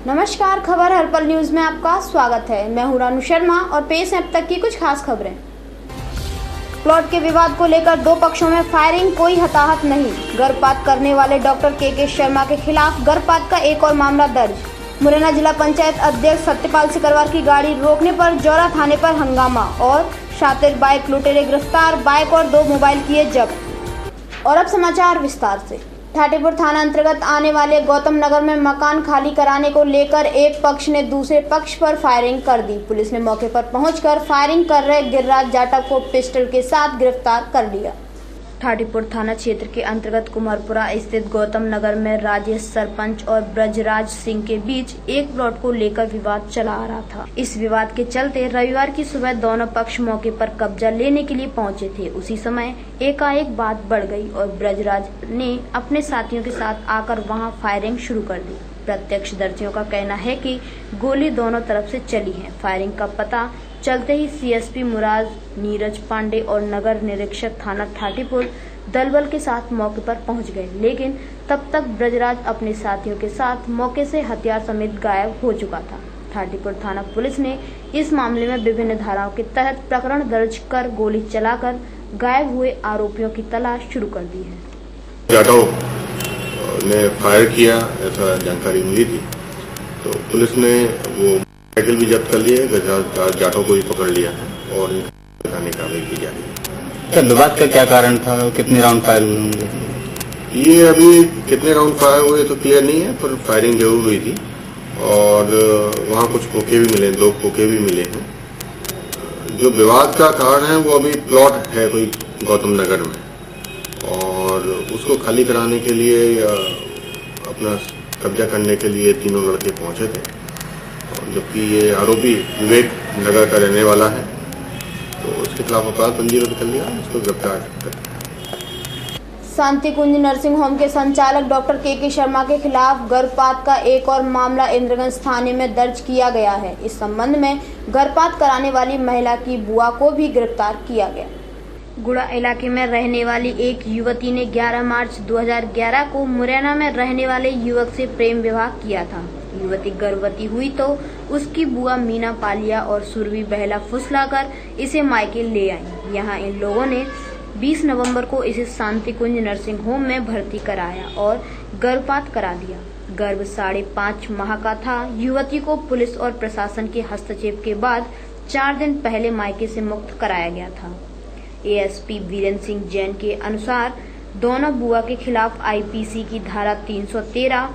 नमस्कार, खबर हर पल न्यूज में आपका स्वागत है। मैं हूं रानू शर्मा और पेश है अब तक की कुछ खास खबरें। प्लॉट के विवाद को लेकर दो पक्षों में फायरिंग, कोई हताहत नहीं। गर्भपात करने वाले डॉक्टर के शर्मा के खिलाफ गर्भपात का एक और मामला दर्ज। मुरैना जिला पंचायत अध्यक्ष सत्यपाल सिकरवार की गाड़ी रोकने पर जौरा थाने पर हंगामा और शातिर बाइक लुटेरे गिरफ्तार, बाइक और 2 मोबाइल किए जब्त। और अब समाचार विस्तार से। ठाटीपुर थाना अंतर्गत आने वाले गौतम नगर में मकान खाली कराने को लेकर एक पक्ष ने दूसरे पक्ष पर फायरिंग कर दी। पुलिस ने मौके पर पहुंचकर फायरिंग कर रहे गिरिराज जाटव को पिस्टल के साथ गिरफ्तार कर लिया। ठाटीपुर थाना क्षेत्र के अंतर्गत कुमारपुरा स्थित गौतम नगर में राजेश सरपंच और ब्रजराज सिंह के बीच एक प्लॉट को लेकर विवाद चला आ रहा था। इस विवाद के चलते रविवार की सुबह दोनों पक्ष मौके पर कब्जा लेने के लिए पहुंचे थे। उसी समय एकाएक बात बढ़ गई और ब्रजराज ने अपने साथियों के साथ आकर वहां फायरिंग शुरू कर दी। प्रत्यक्षदर्शियों का कहना है कि गोली दोनों तरफ से चली है। फायरिंग का पता चलते ही सीएसपी मुराद नीरज पांडे और नगर निरीक्षक थाना ठाटीपुर दलबल के साथ मौके पर पहुंच गए, लेकिन तब तक ब्रजराज अपने साथियों के साथ मौके से हथियार समेत गायब हो चुका था। ठाटीपुर थाना पुलिस ने इस मामले में विभिन्न धाराओं के तहत प्रकरण दर्ज कर गोली चलाकर गायब हुए आरोपियों की तलाश शुरू कर दी है। जाटव ने फायर किया ऐसा जानकारी मिली थी, तो पुलिस ने वो साइकिल भी जब्त कर लिए, जाटव को भी पकड़ लिया है और बताने कार्रवाई की जा रही है। विवाद का क्या कारण था? कितने राउंड फायर हुए होंगे? ये अभी कितने राउंड फायर हुए तो क्लियर नहीं है, पर फायरिंग जरूर हुई थी और वहाँ कुछ खोखे भी मिले, 2 खोखे भी मिले हैं। जो विवाद का कारण है वो अभी प्लॉट है कोई गौतम नगर में और उसको खाली कराने के लिए अपना कब्जा करने के लिए तीनों लड़के पहुंचे थे, जबकि ये आरोपी विवेक नगर का रहने वाला है, तो उसके खिलाफ अपराध पंजीबद्ध कर लिया, उसको गिरफ्तार कर। शांति कुंज नर्सिंग होम के संचालक डॉक्टर के शर्मा के खिलाफ गर्भपात का एक और मामला इंद्रगंज थाने में दर्ज किया गया है। इस संबंध में गर्भपात कराने वाली महिला की बुआ को भी गिरफ्तार किया गया। गुड़ा इलाके में रहने वाली एक युवती ने 11 मार्च 2011 को मुरैना में रहने वाले युवक से प्रेम विवाह किया था। युवती गर्भवती हुई तो उसकी बुआ मीना पालिया और सुरभि बहला फुसलाकर इसे मायके ले आई। यहाँ इन लोगों ने 20 नवंबर को इसे शांति कुंज नर्सिंग होम में भर्ती कराया और गर्भपात करा दिया। गर्भ 5.5 माह का था। युवती को पुलिस और प्रशासन के हस्तक्षेप के बाद 4 दिन पहले मायके से मुक्त कराया गया था। एएसपी वीरेंद्र सिंह जैन के अनुसार दोनों बुआ के खिलाफ आईपीसी की धारा 313,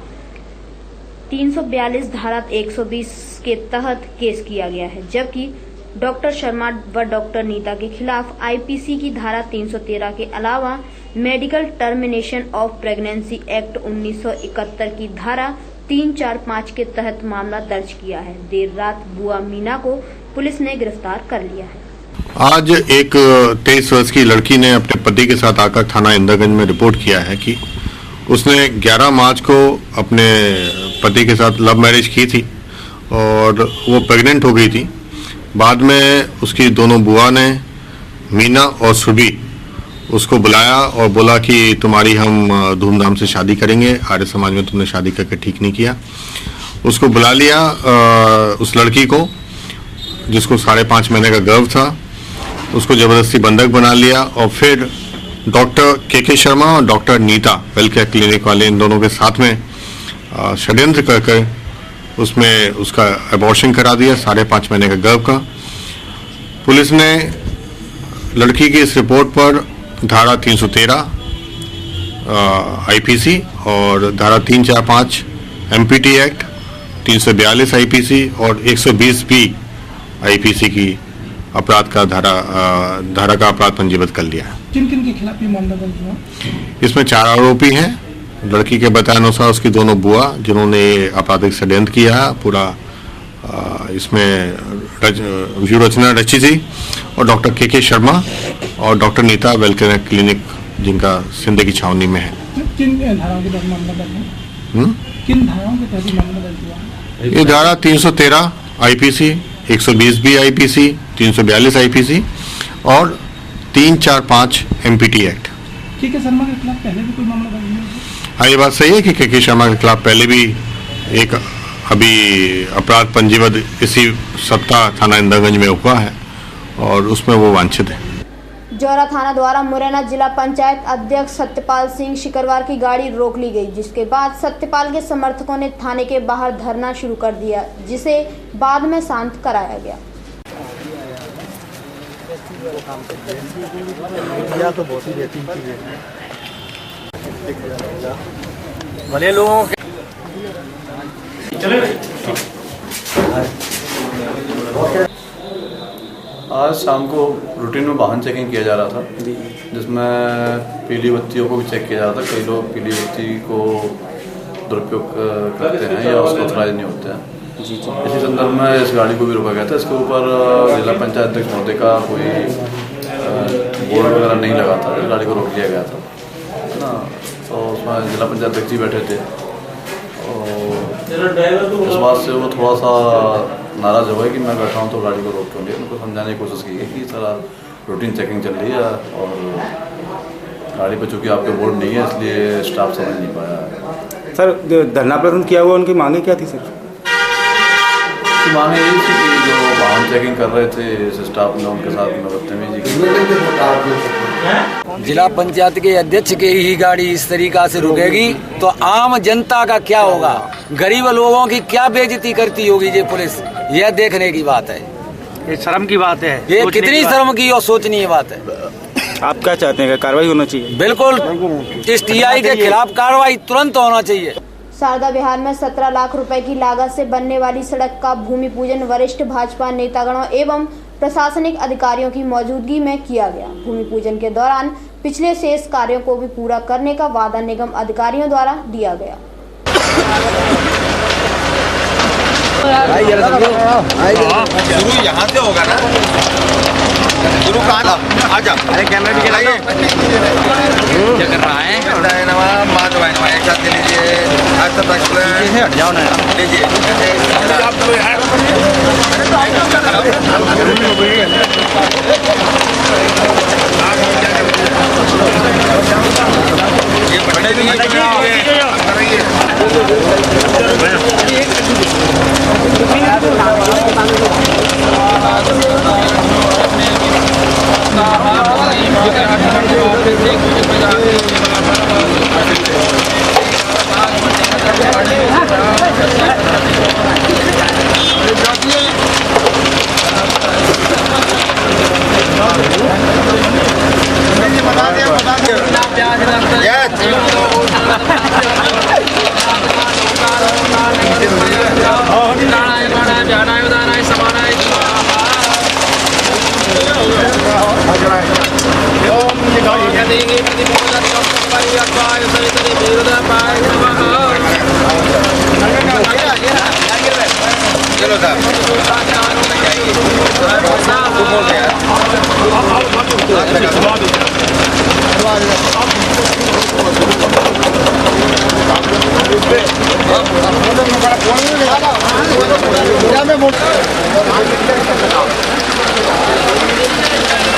342 धारा 120 के तहत केस किया गया है, जबकि डॉक्टर शर्मा व डॉक्टर नीता के खिलाफ आईपीसी की धारा 313 के अलावा medical termination of pregnancy act 1971 की धारा 345 के तहत मामला दर्ज किया है। देर रात बुआ मीना को पुलिस ने गिरफ्तार कर लिया है। आज एक 23 वर्ष की लड़की ने अपने पति के साथ आकर थाना इंद्रगंज में रिपोर्ट किया है कि उसने 11 मार्च को अपने पति के साथ लव मैरिज की थी और वो प्रेग्नेंट हो गई थी। बाद में उसकी दोनों बुआ ने मीना और सुरभि उसको बुलाया और बोला कि तुम्हारी हम धूमधाम से शादी करेंगे, आर्य समाज में तुमने शादी करके ठीक नहीं किया। उसको बुला लिया, उस लड़की को जिसको 5.5 महीने का गर्भ था, उसको जबरदस्ती बंधक बना लिया और फिर डॉक्टर के शर्मा और डॉक्टर नीता वेलकेयर क्लिनिक वाले इन दोनों के साथ में षड्यंत्र कर उसमें उसका अबॉर्शन करा दिया 5.5 महीने का गर्भ का। पुलिस ने लड़की की इस रिपोर्ट पर धारा 313 आईपीसी और धारा 345 एमपीटी एक्ट, 342 आईपीसी और 120 बी आईपीसी की अपराध का धारा का अपराध पंजीबद्ध कर लिया है। किन किन के खिलाफ ये मामला दर्ज हुआ? इसमें 4 आरोपी हैं। लड़की के बताए अनुसार उसकी दोनों बुआ जिन्होंने आपराधिक षड्यंत्र किया है, पूरा इसमें व्यूह रचना रची थी, और डॉक्टर के शर्मा और डॉक्टर नीता वेलकेयर क्लिनिक जिनका सिंधे की छावनी में है। किन धाराओं के तहत मामला दर्ज है? किन धाराओं के तहत मामला दर्ज हुआ? ये धारा 313 आईपीसी, 120 बी आईपीसी, 342 आईपीसी और 345 एमपीटी एक्ट। के शर्मा के खिलाफ पहले भी कोई मामला दर्ज हुआ? हाँ, ये बात सही है कि के शर्मा के खिलाफ पहले भी एक अभी अपराध पंजीबद्ध इसी सप्ताह थाना इंद्रगंज में हुआ है और उसमें वो वांछित है। जौरा थाना द्वारा मुरैना जिला पंचायत अध्यक्ष सत्यपाल सिंह शिकरवार की गाड़ी रोक ली गई, जिसके बाद सत्यपाल के समर्थकों ने थाने के बाहर धरना शुरू कर दिया, जिसे बाद में शांत कराया गया। तो बहुत ही भले लोगों के आज शाम को रूटीन में वाहन चेकिंग किया जा रहा था, जिसमें पीली बत्तियों को भी चेक किया जा रहा था। कई लोग पीली बत्ती को दुरुपयोग करते हैं या उसको ऑथराइज नहीं होते हैं। इसी संदर्भ में इस गाड़ी को भी रोका गया था। इसके ऊपर जिला पंचायत अध्यक्ष महोदय का कोई बोर्ड वगैरह नहीं लगा था, इस गाड़ी को रोक दिया गया था, है ना। तो उसमें जिला पंचायत अध्यक्ष जी बैठे थे और इस बात से वो थोड़ा सा नाराज़ हुआ कि मैं बैठा हूँ तो गाड़ी को रोक क्यों लिया। उनको समझाने की कोशिश की है कि सारा रूटीन चेकिंग चल रही है और गाड़ी पर चूँकि आपके बोर्ड नहीं है इसलिए स्टाफ समझ नहीं पाया है। सर, धरना प्रदर्शन किया हुआ, उनकी मांगे क्या थी सर? उनकी मांगे यही थी कि जो वाहन चेकिंग कर रहे थे इस स्टाफ ने उनके साथ में बदतमीजी की। जिला पंचायत के अध्यक्ष की ही गाड़ी इस तरीका से रुकेगी तो आम जनता का क्या होगा, गरीब लोगों की क्या बेइज्जती करती होगी ये पुलिस। यह देखने की बात है, ये शर्म की बात है, ये कितनी शर्म की और सोचनीय बात है। आप क्या चाहते हैं कि कार्रवाई होना चाहिए? बिल्कुल, इस टीआई के खिलाफ कार्रवाई तुरंत होना चाहिए। शारदा विहार में 17 लाख रुपए की लागत से बनने वाली सड़क का भूमि पूजन वरिष्ठ भाजपा नेतागणों एवं प्रशासनिक अधिकारियों की मौजूदगी में किया गया। भूमि पूजन के दौरान पिछले शेष कार्यों को भी पूरा करने का वादा निगम अधिकारियों द्वारा दिया गया। शुरू यहाँ से होगा ना, शुरू कहाँ आजा। अरे कैमरा भी चलाइए। क्या कर रहा है? एक साथ लीजिए, आज तक हट जाओ ना, लीजिए। ये बड़े भी चलो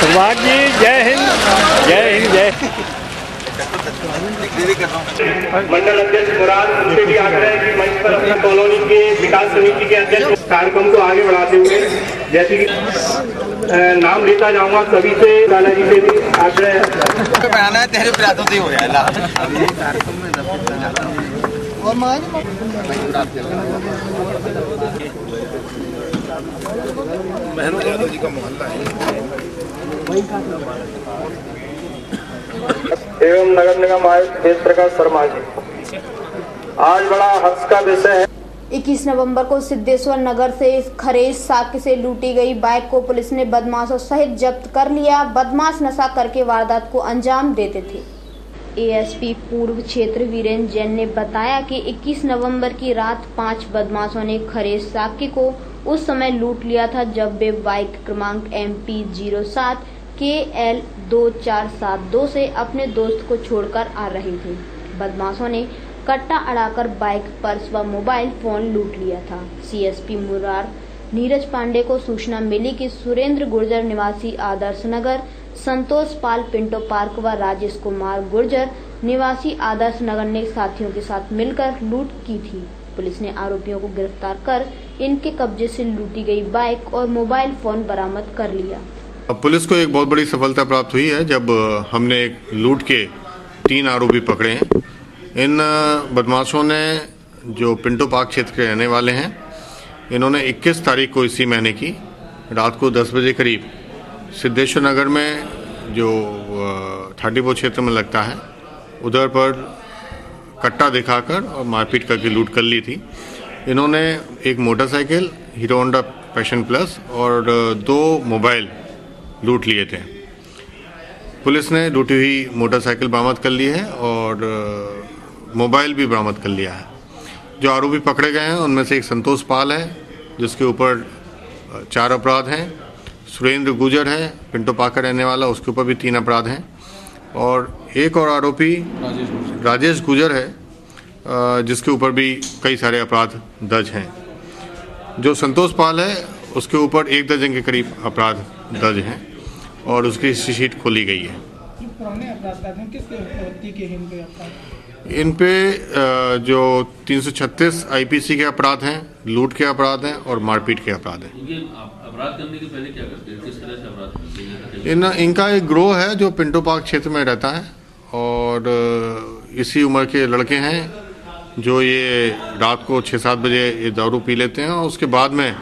सुभाष जी, जय हिंद, जय हिंद, जय। मंडल अध्यक्ष मुराद से भी आग्रह है कि मंच पर अपनी कॉलोनी के विकास समिति के अध्यक्ष कार्यक्रम को आगे बढ़ाते हुए जैसे कि नाम लेता जाऊंगा सभी से, दादाजी से भी आग्रह है। तेरे प्रयासों से हो जाएगा। यादव जी का मोहल्ला है एवं नगर निगम आयुक्त वेद प्रकाश शर्मा जी, आज बड़ा हर्ष का विषय है। 21 नवंबर को सिद्धेश्वर नगर से खरेज साक्य से लूटी गई बाइक को पुलिस ने बदमाशों सहित जब्त कर लिया। बदमाश नशा करके वारदात को अंजाम देते थे। एएसपी पूर्व क्षेत्र वीरेंद्र जैन ने बताया कि 21 नवंबर की रात 5 बदमाशों ने खरेज साक्य को उस समय लूट लिया था जब वे बाइक क्रमांक MP 07 KL 2472 से अपने दोस्त को छोड़कर आ रहे थे। बदमाशों ने कट्टा अड़ाकर बाइक, पर्स व मोबाइल फोन लूट लिया था। CSP मुरार नीरज पांडे को सूचना मिली कि सुरेंद्र गुर्जर निवासी आदर्श नगर, संतोष पाल पिंटो पार्क व राजेश कुमार गुर्जर निवासी आदर्श नगर ने साथियों के साथ मिलकर लूट की थी। पुलिस ने आरोपियों को गिरफ्तार कर इनके कब्जे से लूटी गई बाइक और मोबाइल फोन बरामद कर लिया। पुलिस को एक बहुत बड़ी सफलता प्राप्त हुई है जब हमने एक लूट के 3 आरोपी पकड़े हैं। इन बदमाशों ने, जो पिंटो पार्क क्षेत्र के रहने वाले हैं, इन्होंने 21 तारीख को इसी महीने की रात को 10 बजे करीब सिद्धेश्वर नगर में, जो 34 क्षेत्र में लगता है, उधर पर कट्टा दिखाकर और मारपीट करके लूट कर ली थी। इन्होंने एक motorcycle, hero Honda passion plus और 2 मोबाइल लूट लिए थे। पुलिस ने लूटी हुई मोटरसाइकिल बरामद कर ली है और मोबाइल भी बरामद कर लिया है। जो आरोपी पकड़े गए हैं उनमें से एक संतोष पाल है, जिसके ऊपर 4 अपराध हैं। सुरेंद्र गुजर है, पिंटो पार्क का रहने वाला, उसके ऊपर भी 3 अपराध हैं। और एक और आरोपी राजेश गुजर है, जिसके ऊपर भी कई सारे अपराध दर्ज हैं। जो संतोष पाल है, उसके ऊपर 1 दर्जन के करीब अपराध दर्ज हैं और उसकी हिस्ट्री शीट खोली गई है। पुराने अपराध किस प्रवृत्ति के हैं इनके अपराध? इन पे जो 336 आईपीसी के अपराध हैं, लूट के अपराध हैं और मारपीट के अपराध हैं। अपराध करने के पहले क्या करते हैं, किस तरह से अपराध करते हैं? इनका एक ग्रोह है जो पिंटो पार्क क्षेत्र में रहता है और इसी उम्र के लड़के हैं जो ये रात को 6-7 बजे ये दारू पी लेते हैं और उसके बाद में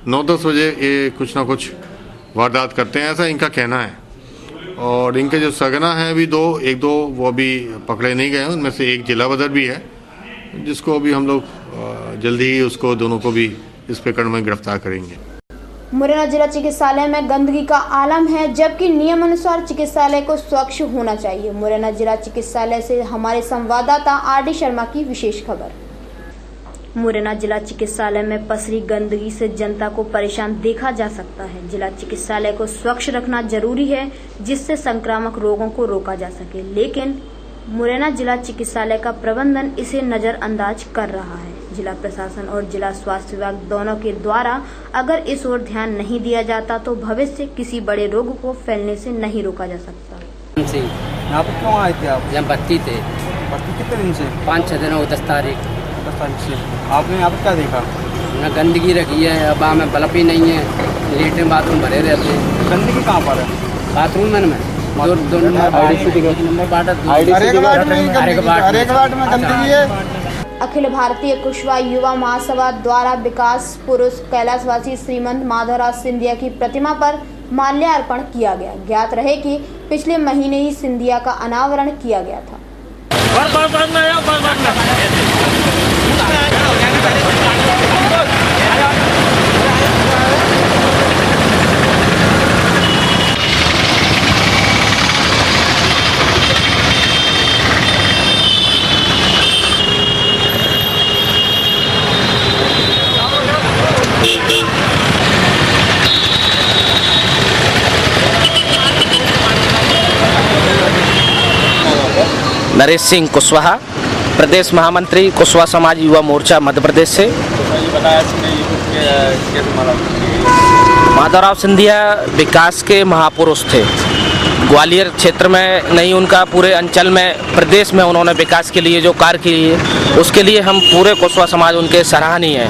9-10 बजे ये कुछ ना कुछ वारदात करते हैं, ऐसा इनका कहना है। और इनके जो सगना हैं अभी 1-2 वो अभी पकड़े नहीं गए हैं। उनमें से एक जिला बदर भी है, जिसको अभी हम लोग जल्दी ही उसको दोनों को भी इस प्रकरण में गिरफ्तार करेंगे। मुरैना जिला चिकित्सालय में गंदगी का आलम है, जबकि नियम अनुसार चिकित्सालय को स्वच्छ होना चाहिए। मुरैना जिला चिकित्सालय से हमारे संवाददाता आर.डी. शर्मा की विशेष खबर। मुरैना जिला चिकित्सालय में पसरी गंदगी से जनता को परेशान देखा जा सकता है। जिला चिकित्सालय को स्वच्छ रखना जरूरी है, जिससे संक्रामक रोगों को रोका जा सके, लेकिन मुरैना जिला चिकित्सालय का प्रबंधन इसे नजरअंदाज कर रहा है। जिला प्रशासन और जिला स्वास्थ्य विभाग दोनों के द्वारा अगर इस ओर ध्यान नहीं दिया जाता तो भविष्य किसी बड़े रोग को फैलने से नहीं रोका जा सकता। यहाँ पर क्यों आए थे आप? यहाँ भर्ती थे। भर्ती कितने दिन से? 5-6 दिन हो, 10 तारीख से। आपने यहाँ पर क्या देखा? ना गंदगी रखी है, अब में बल्ब ही नहीं है, लेटरिन बाथरूम भरे रहते हैं। गंदगी कहाँ पर है? बाथरूम में हर एक वार्ड में गंदगी है। अखिल भारतीय कुशवा युवा महासभा द्वारा विकास पुरुष कैलाशवासी श्रीमंत माधवराव सिंधिया की प्रतिमा पर माल्यार्पण किया गया। ज्ञात रहे कि पिछले महीने ही सिंधिया का अनावरण किया गया था। नरेश सिंह कुशवाहा, प्रदेश महामंत्री कुशवाहा समाज युवा मोर्चा मध्य प्रदेश से। माधवराव सिंधिया विकास के महापुरुष थे। ग्वालियर क्षेत्र में नहीं, उनका पूरे अंचल में, प्रदेश में उन्होंने विकास के लिए जो कार्य किए, उसके लिए हम पूरे कुशवाहा समाज उनके सराहनीय है।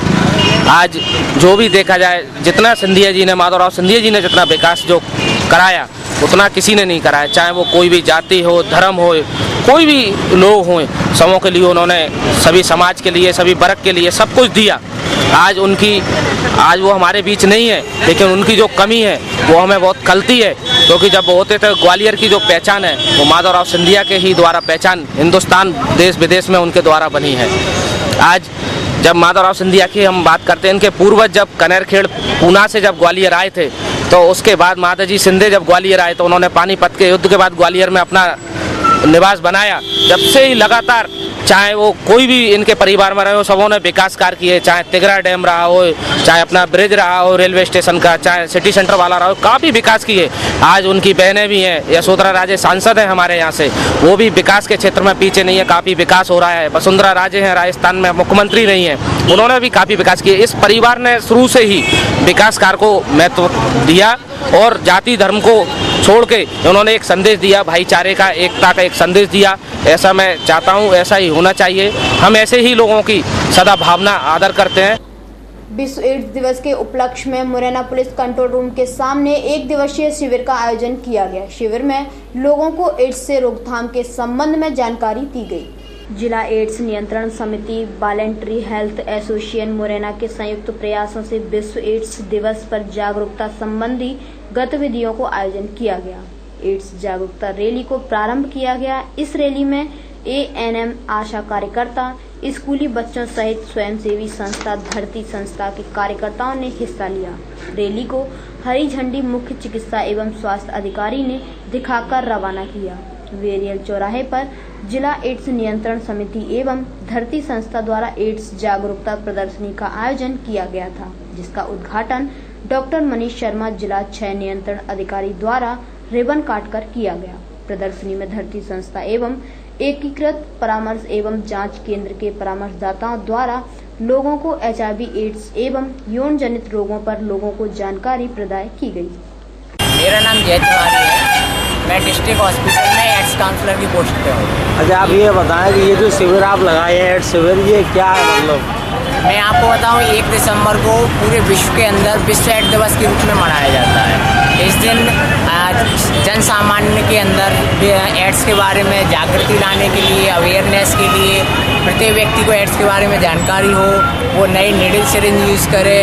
आज जो भी देखा जाए, जितना सिंधिया जी ने, माधवराव सिंधिया जी ने जितना विकास जो कराया, उतना किसी ने नहीं कराया। चाहे वो कोई भी जाति हो, धर्म हो, कोई भी लोग हों, सबों के लिए उन्होंने, सभी समाज के लिए, सभी वर्ग के लिए सब कुछ दिया। आज वो हमारे बीच नहीं है, लेकिन उनकी जो कमी है वो हमें बहुत खलती है, क्योंकि जब वो होते थे, ग्वालियर की जो पहचान है वो माधवराव सिंधिया के ही द्वारा पहचान हिंदुस्तान देश विदेश में उनके द्वारा बनी है। आज जब माधवराव सिंधिया की हम बात करते हैं, इनके पूर्वज जब कनेरखेड़ पूना से जब ग्वालियर आए थे, तो उसके बाद माताजी सिंधे जब ग्वालियर आए तो उन्होंने पानीपत के युद्ध के बाद ग्वालियर में अपना निवास बनाया। जब से ही लगातार, चाहे वो कोई भी इनके परिवार में रहे हो, सबों ने विकास कार्य किए। चाहे तिगरा डैम रहा हो, चाहे अपना ब्रिज रहा हो रेलवे स्टेशन का, चाहे सिटी सेंटर वाला रहा हो, काफ़ी विकास किए। आज उनकी बहनें भी हैं, यशोधरा राजे सांसद हैं हमारे यहाँ से, वो भी विकास के क्षेत्र में पीछे नहीं है, काफ़ी विकास हो रहा है। वसुंधरा राजे हैं, राजस्थान में मुख्यमंत्री रही हैं, उन्होंने भी काफ़ी विकास किए। इस परिवार ने शुरू से ही विकास कार्य को महत्व दिया और जाति धर्म को छोड़ के उन्होंने एक संदेश दिया, भाईचारे का, एकता का एक संदेश दिया। ऐसा मैं चाहता हूँ, ऐसा ही होना चाहिए। हम ऐसे ही लोगों की सदा भावना आदर करते हैं। विश्व एड्स दिवस के उपलक्ष्य में मुरैना पुलिस कंट्रोल रूम के सामने एक दिवसीय शिविर का आयोजन किया गया। शिविर में लोगों को एड्स से रोकथाम के संबंध में जानकारी दी गई। जिला एड्स नियंत्रण समिति, वॉलंटरी हेल्थ एसोसिएशन मुरैना के संयुक्त प्रयासों से विश्व एड्स दिवस पर जागरूकता संबंधी गतिविधियों को आयोजन किया गया। एड्स जागरूकता रैली को प्रारंभ किया गया। इस रैली में ANM आशा कार्यकर्ता, स्कूली बच्चों सहित स्वयंसेवी संस्था धरती संस्था के कार्यकर्ताओं ने हिस्सा लिया। रैली को हरी झंडी मुख्य चिकित्सा एवं स्वास्थ्य अधिकारी ने दिखाकर रवाना किया। वेरियल चौराहे पर जिला एड्स नियंत्रण समिति एवं धरती संस्था द्वारा एड्स जागरूकता प्रदर्शनी का आयोजन किया गया था, जिसका उद्घाटन डॉक्टर मनीष शर्मा, जिला क्षय नियंत्रण अधिकारी द्वारा रिबन काटकर किया गया। प्रदर्शनी में धरती संस्था एवं एकीकृत परामर्श एवं जांच केंद्र के परामर्शदाताओं द्वारा लोगों को HIV एड्स एवं यौन जनित रोगों पर लोगों को जानकारी प्रदान की गई। मेरा नाम जय तिवारी है। मैं डिस्ट्रिक्ट हॉस्पिटल में एड्स काउंसलर की पोस्ट पे हूँ। अच्छा, आप ये बताएं कि ये जो शिविर आप लगाए हैं एड्स शिविर, ये क्या है? मतलब मैं आपको बताऊं, 1 दिसंबर को पूरे विश्व के अंदर विश्व एड्स दिवस के रूप में मनाया जाता है। इस दिन जन सामान्य के अंदर एड्स के बारे में जागृति लाने के लिए, अवेयरनेस के लिए, प्रत्येक व्यक्ति को एड्स के बारे में जानकारी हो, वो नई नीडल सिरिंज यूज़ करे,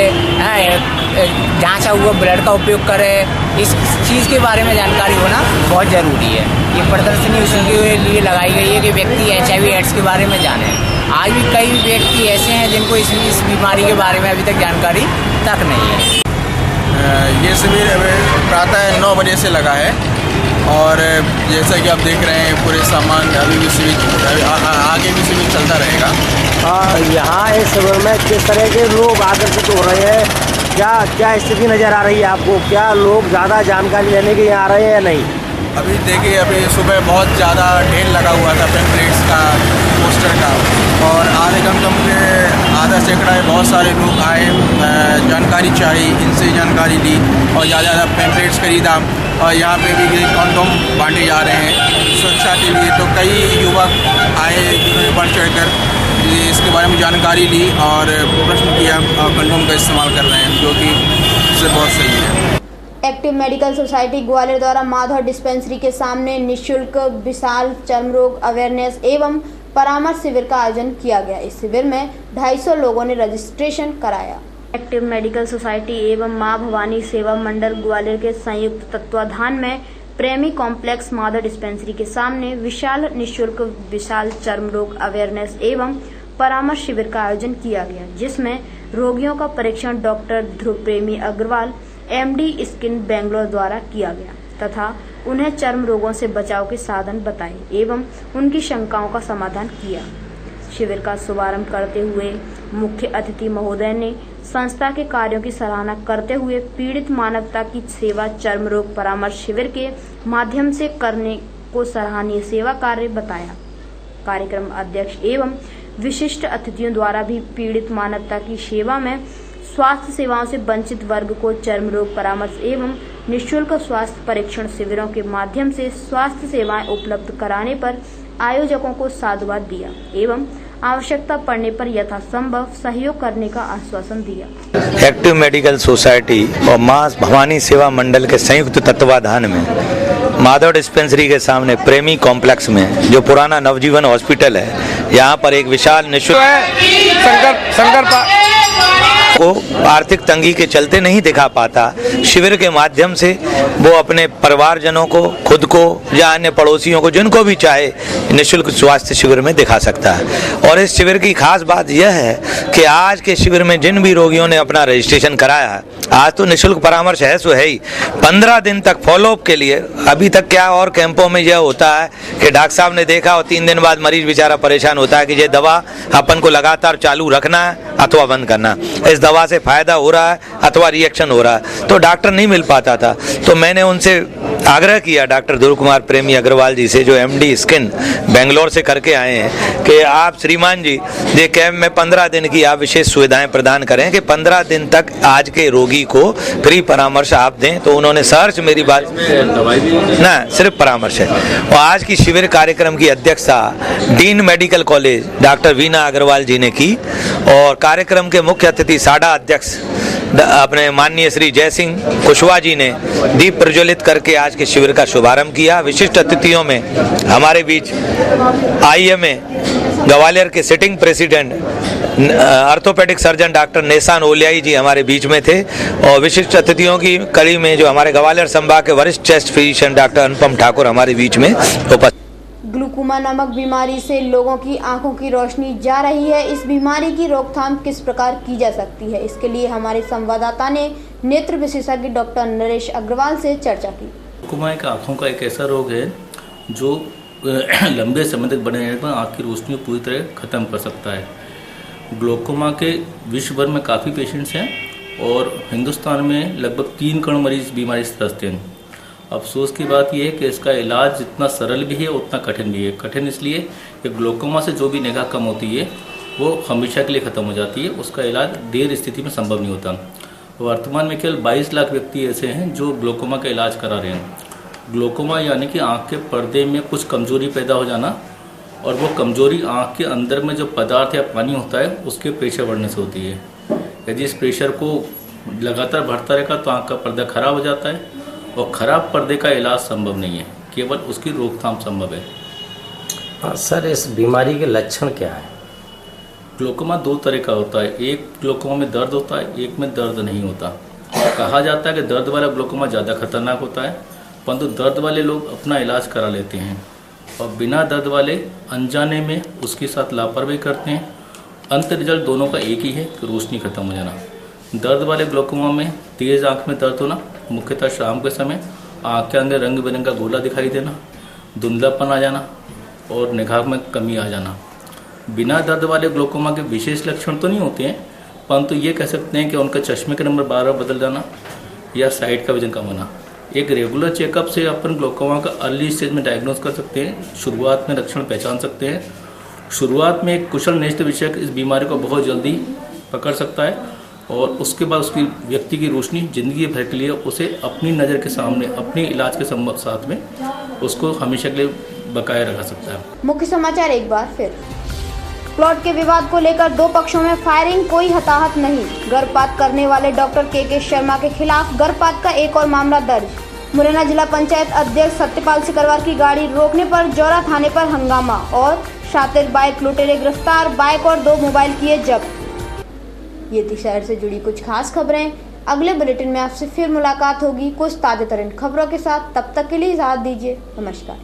जांचा हुआ ब्लड का उपयोग करे, इस चीज़ के बारे में जानकारी होना बहुत ज़रूरी है। ये प्रदर्शनी उसके लिए लगाई गई है कि व्यक्ति HIV एड्स के बारे में जाने। आज भी कई व्यक्ति ऐसे हैं जिनको इस बीमारी के बारे में अभी तक जानकारी तक नहीं है। ये शिविर प्रातः 9 बजे से लगा है और जैसा कि आप देख रहे हैं पूरे सामान अभी भी शिविर आगे भी शिविर चलता रहेगा। यहाँ इस शिविर में किस तरह के लोग आकर्षित हो रहे हैं? क्या स्थिति नज़र आ रही है आपको? क्या लोग ज़्यादा जानकारी लेने के यहाँ आ रहे हैं या नहीं? अभी देखिए, अभी सुबह बहुत ज़्यादा ढेर लगा हुआ था पेम्पलेट्स का, पोस्टर का, और आधे घंटे में आधा सैकड़ा बहुत सारे लोग आए, जानकारी चाहिए, इनसे जानकारी ली और ज़्यादा पेम्पलेट्स खरीदा। और यहाँ पे भी कंडोम बांटे जा रहे हैं सुरक्षा के लिए। तो कई युवक आए जिन्होंने बढ़ चढ़ कर इसके बारे में जानकारी ली और प्रश्न किया और कंडोम का इस्तेमाल कर रहे हैं, जो कि इससे बहुत सही है। एक्टिव मेडिकल सोसाइटी ग्वालियर द्वारा माधव डिस्पेंसरी के सामने निःशुल्क विशाल चर्म रोग अवेयरनेस एवं परामर्श शिविर का आयोजन किया गया। इस शिविर में 250 लोगों ने रजिस्ट्रेशन कराया। एक्टिव मेडिकल सोसाइटी एवं मां भवानी सेवा मंडल ग्वालियर के संयुक्त तत्वाधान में प्रेमी कॉम्प्लेक्स माधव डिस्पेंसरी के सामने विशाल निःशुल्क विशाल चर्म रोग अवेयरनेस एवं परामर्श शिविर का आयोजन किया गया, जिसमें रोगियों का परीक्षण डॉक्टर ध्रुव प्रेमी अग्रवाल MD स्किन बेंगलोर द्वारा किया गया तथा उन्हें चर्म रोगों से बचाव के साधन बताए एवं उनकी शंकाओं का समाधान किया। शिविर का शुभारंभ करते हुए मुख्य अतिथि महोदय ने संस्था के कार्यों की सराहना करते हुए पीड़ित मानवता की सेवा चर्म रोग परामर्श शिविर के माध्यम से करने को सराहनीय सेवा कार्य बताया। कार्यक्रम अध्यक्ष एवं विशिष्ट अतिथियों द्वारा भी पीड़ित मानवता की सेवा में स्वास्थ्य सेवाओं से वंचित वर्ग को चर्म रोग परामर्श एवं निःशुल्क स्वास्थ्य परीक्षण शिविरों के माध्यम से स्वास्थ्य सेवाएं उपलब्ध कराने पर आयोजकों को साधुवाद दिया एवं आवश्यकता पड़ने पर यथासंभव सहयोग करने का आश्वासन दिया। एक्टिव मेडिकल सोसाइटी और मां भवानी सेवा मंडल के संयुक्त तत्वाधान में माधव डिस्पेंसरी के सामने प्रेमी कॉम्प्लेक्स में, जो पुराना नवजीवन हॉस्पिटल है, यहाँ पर एक विशाल निःशुल्क को आर्थिक तंगी के चलते नहीं दिखा पाता, शिविर के माध्यम से वो अपने परिवारजनों को, खुद को या अन्य पड़ोसियों को, जिनको भी चाहे, निःशुल्क स्वास्थ्य शिविर में दिखा सकता है। और इस शिविर की खास बात यह है कि आज के शिविर में जिन भी रोगियों ने अपना रजिस्ट्रेशन कराया है, आज तो निःशुल्क परामर्श है सो है ही, 15 दिन तक फॉलोअप के लिए। अभी तक क्या और कैंपों में यह होता है कि डॉक्टर साहब ने देखा और 3 दिन बाद मरीज बेचारा परेशान होता है कि ये दवा अपन को लगातार चालू रखना है अथवा बंद करना, इस दवा से फायदा हो रहा है अथवा रिएक्शन हो रहा है, तो डॉक्टर नहीं मिल पाता था। तो मैंने उनसे आग्रह किया डॉक्टर ध्रुव कुमार प्रेमी अग्रवाल जी से, जो एमडी स्किन बेंगलोर से करके आए हैं, कि आप श्रीमान जी ये कैंप में 15 दिन की आप विशेष सुविधाएं प्रदान करें कि 15 दिन तक आज के रोगी को फ्री परामर्श आप दें। तो उन्होंने सहर्ष मेरी बात ना, सिर्फ परामर्श है। और आज की शिविर कार्यक्रम की अध्यक्षता dean medical college doctor Veena Agarwal ji ने की और कार्यक्रम के मुख्य अतिथि साडा अध्यक्ष अपने माननीय श्री जय सिंह कुशवाहा जी ने दीप प्रज्वलित करके आज के शिविर का शुभारंभ किया। विशिष्ट अतिथियों में हमारे बीच आईएमए ग्वालियर के sitting president orthopaedic surgeon doctor नेसान ओलियाई जी हमारे बीच में थे और विशिष्ट अतिथियों की कड़ी में जो हमारे ग्वालियर संभाग के वरिष्ठ चेस्ट फिजिशियन डॉक्टर अनुपम ठाकुर हमारे बीच में उपस्थित। ग्लूकोमा नामक बीमारी से लोगों की आंखों की रोशनी जा रही है। इस बीमारी की रोकथाम किस प्रकार की जा सकती है, इसके लिए हमारे संवाददाता ने नेत्र विशेषज्ञ डॉक्टर नरेश अग्रवाल से चर्चा की। ग्लूकोमा एक आँखों का एक ऐसा रोग है जो लंबे समय तक बने रहने पर आँख की रोशनी को पूरी तरह खत्म कर सकता है। ग्लूकोमा के विश्व भर में काफ़ी पेशेंट्स हैं और हिंदुस्तान में लगभग 3 करोड़ मरीज बीमारी से त्रस्त हैं। अफसोस की बात यह है कि इसका इलाज जितना सरल भी है उतना कठिन भी है। कठिन इसलिए कि ग्लूकोमा से जो भी निगाह कम होती है वो हमेशा के लिए ख़त्म हो जाती है, उसका इलाज देर स्थिति में संभव नहीं होता। वर्तमान में केवल 22 लाख व्यक्ति ऐसे हैं जो ग्लूकोमा का इलाज करा रहे हैं। ग्लूकोमा यानी कि आँख के पर्दे में कुछ कमजोरी पैदा हो जाना और वो कमजोरी आँख के अंदर में जो पदार्थ या पानी होता है उसके प्रेशर बढ़ने से होती है। यदि इस प्रेशर को लगातार बढ़ता रहेगा तो आँख का पर्दा खराब हो जाता है और ख़राब पर्दे का इलाज संभव नहीं है, केवल उसकी रोकथाम संभव है। सर, इस बीमारी के लक्षण क्या है? ग्लूकोमा 2 तरह का होता है। एक ग्लूकोमा में दर्द होता है, एक में दर्द नहीं होता। कहा जाता है कि दर्द वाला ग्लूकोमा ज़्यादा खतरनाक होता है, परंतु दर्द वाले लोग अपना इलाज करा लेते हैं और बिना दर्द वाले अनजाने में उसके साथ लापरवाही करते हैं। अंत रिजल्ट दोनों का एक ही है कि रोशनी खत्म हो जाना। दर्द वाले ग्लूकोमा में तेज़ आँख में दर्द होना, मुख्यतः शाम के समय आँख के अंदर रंग बिरंगा गोला दिखाई देना, धुंधलापन आ जाना और निगाह में कमी आ जाना। बिना दर्द वाले ग्लूकोमा के विशेष लक्षण तो नहीं होते हैं, परंतु ये कह सकते हैं कि उनका चश्मे के नंबर बार बार बदल जाना या साइड का वजन कम होना। एक रेगुलर चेकअप से अपन ग्लूकोमा का अर्ली स्टेज में डायग्नोज कर सकते हैं, शुरुआत में लक्षण पहचान सकते हैं। शुरुआत में एक कुशल नेत्र विशेषज्ञ इस बीमारी को बहुत जल्दी पकड़ सकता है और उसके बाद उसकी व्यक्ति की रोशनी जिंदगी भर के लिए उसे अपनी नज़र के सामने अपने इलाज के साथ में उसको हमेशा के लिए बकाया रखा सकता है। मुख्य समाचार एक बार फिर। प्लॉट के विवाद को लेकर 2 पक्षों में फायरिंग, कोई हताहत नहीं। गर्भपात करने वाले डॉक्टर के शर्मा के खिलाफ गर्भपात का एक और मामला दर्ज। मुरैना जिला पंचायत अध्यक्ष सत्यपाल सिकरवार की गाड़ी रोकने पर जौरा थाने पर हंगामा और शातिर बाइक लुटेरे गिरफ्तार, बाइक और 2 मोबाइल किए जब्त। ये थी शहर से जुड़ी कुछ खास खबरें। अगले बुलेटिन में आपसे फिर मुलाकात होगी कुछ ताज़ा तरीन खबरों के साथ। तब तक के लिए इजाज़त दीजिए। नमस्कार।